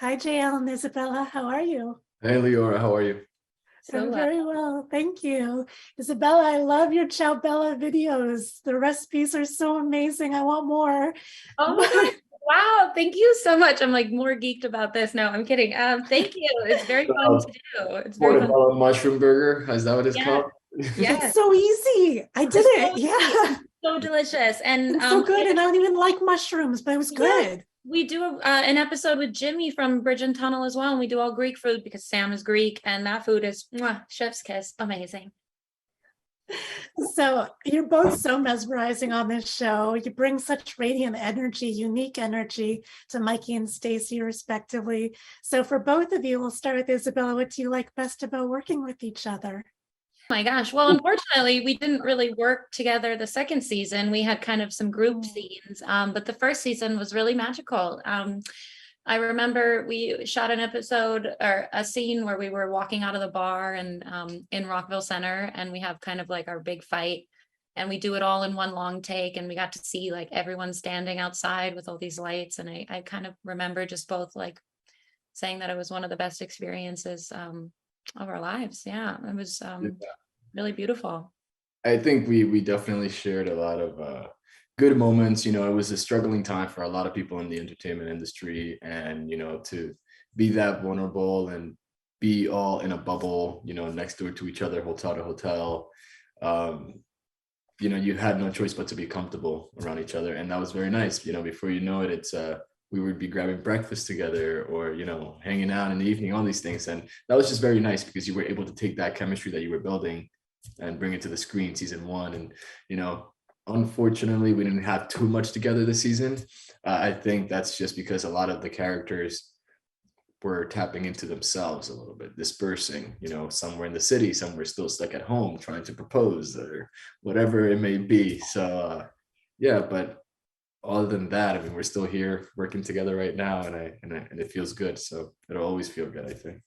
Hi, JL and Isabella. How are you? Hey Leora, how are you? I'm So very well, thank you. Isabella, I love your Ciao Bella videos. The recipes are so amazing. I want more. oh my God. Wow, thank you so much. I'm like more geeked about this. No, I'm kidding. Thank you. It's very fun to do. It's very fun. Portobello mushroom burger, is that what it's Yeah, called? It's yes. so easy. I did It's it. so easy. Yeah. So delicious. And It's so good. And I don't even like mushrooms, but it was yes, good. we do an episode with Jimmy from Bridge and Tunnel as well. And we do all Greek food because Sam is Greek and that food is chef's kiss. Amazing. So you're both so mesmerizing on this show. You bring such radiant energy, unique energy to Mikey and Stacy, respectively. So for both of you, we'll start with Isabella. What do you like best about working with each other? My gosh. Well, unfortunately, we didn't really work together the second season. We had kind of some group scenes, but the first season was really magical. I remember we shot an episode or a scene where we were walking out of the bar and in Rockville Center, and we have kind of like our big fight, and we do it all in one long take, and we got to see like everyone standing outside with all these lights, and I kind of remember just both like saying that it was one of the best experiences of our lives. Yeah, it was really beautiful. I think we definitely shared a lot of good moments. You know, it was a struggling time for a lot of people in the entertainment industry, and to be that vulnerable and be all in a bubble, next door to each other, hotel to hotel. Um, you had no choice but to be comfortable around each other, and that was very nice. Before you know it, it's we would be grabbing breakfast together or hanging out in the evening, all these things, and that was just very nice because you were able to take that chemistry that you were building and bring it to the screen season one. And unfortunately we didn't have too much together this season. I think that's just because a lot of the characters were tapping into themselves a little bit, dispersing, somewhere in the city, somewhere still stuck at home trying to propose or whatever it may be. So yeah, but other than that, I mean, we're still here working together right now, and it feels good. So it'll always feel good, I think.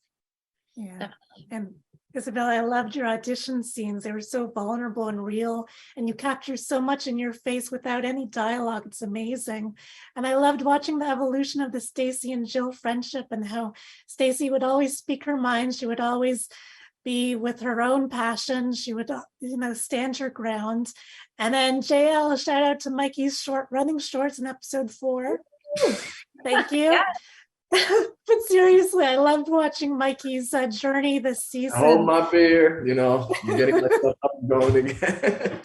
Yeah. Definitely. And Isabella, I loved your audition scenes. They were so vulnerable and real, and you capture so much in your face without any dialogue. It's amazing. And I loved watching the evolution of the Stacy and Jill friendship and how Stacy would always speak her mind. She would always be with her own passion. She would, stand her ground. And then JL, shout out to Mikey's short running shorts in episode 4. Thank you. Yeah. But seriously, I loved watching Mikey's journey this season. Hold my beer, I'm getting myself up and going again.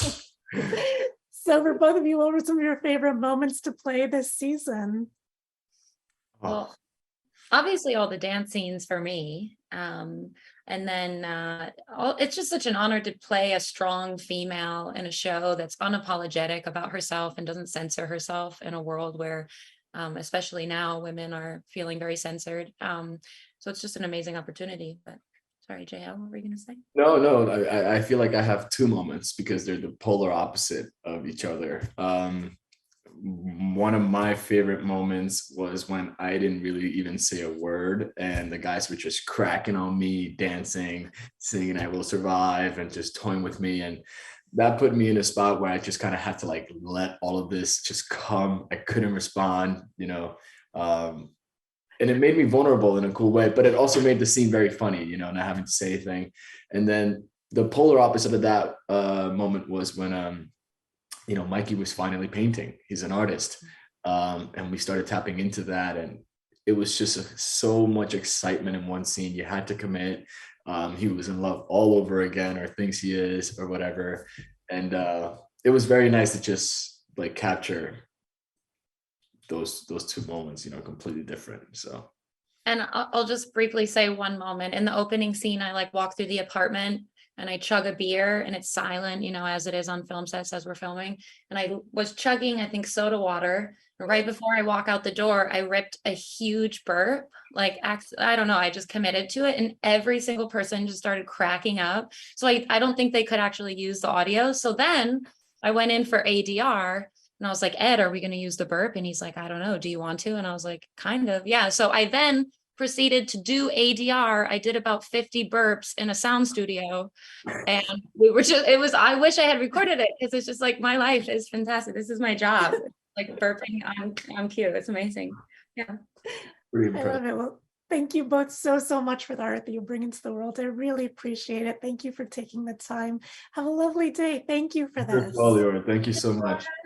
So for both of you, what were some of your favorite moments to play this season? Well, obviously all the dance scenes for me. And then it's just such an honor to play a strong female in a show that's unapologetic about herself and doesn't censor herself in a world where, especially now, women are feeling very censored. So it's just an amazing opportunity. But sorry, JL, what were you going to say? No, I feel like I have two moments because they're the polar opposite of each other. One of my favorite moments was when I didn't really even say a word and the guys were just cracking on me, dancing, singing I Will Survive, and just toying with me. And that put me in a spot where I just kind of had to like let all of this just come. I couldn't respond, and it made me vulnerable in a cool way, but it also made the scene very funny, not having to say anything. And then the polar opposite of that moment was when Mikey was finally painting. He's an artist. And we started tapping into that. And it was just so much excitement in one scene. You had to commit. He was in love all over again, or thinks he is, or whatever. And it was very nice to just like capture those two moments, completely different. So. And I'll just briefly say one moment. In the opening scene, I like walk through the apartment and I chug a beer and it's silent, as it is on film sets as we're filming. And I was chugging, I think, soda water. And right before I walk out the door, I ripped a huge burp. Like, I don't know, I just committed to it. And every single person just started cracking up. So I don't think they could actually use the audio. So then I went in for ADR. And I was like, Ed, are we going to use the burp? And he's like, I don't know. Do you want to? And I was like, kind of. Yeah. So I then proceeded to do ADR. I did about 50 burps in a sound studio. And I wish I had recorded it because it's just like, my life is fantastic. This is my job. Like burping on cue. It's amazing. Yeah. Pretty I impressive. love it. Well, thank you both so much for the art that you bring into the world. I really appreciate it. Thank you for taking the time. Have a lovely day. Thank you for As well, this. Leora. Thank you so much.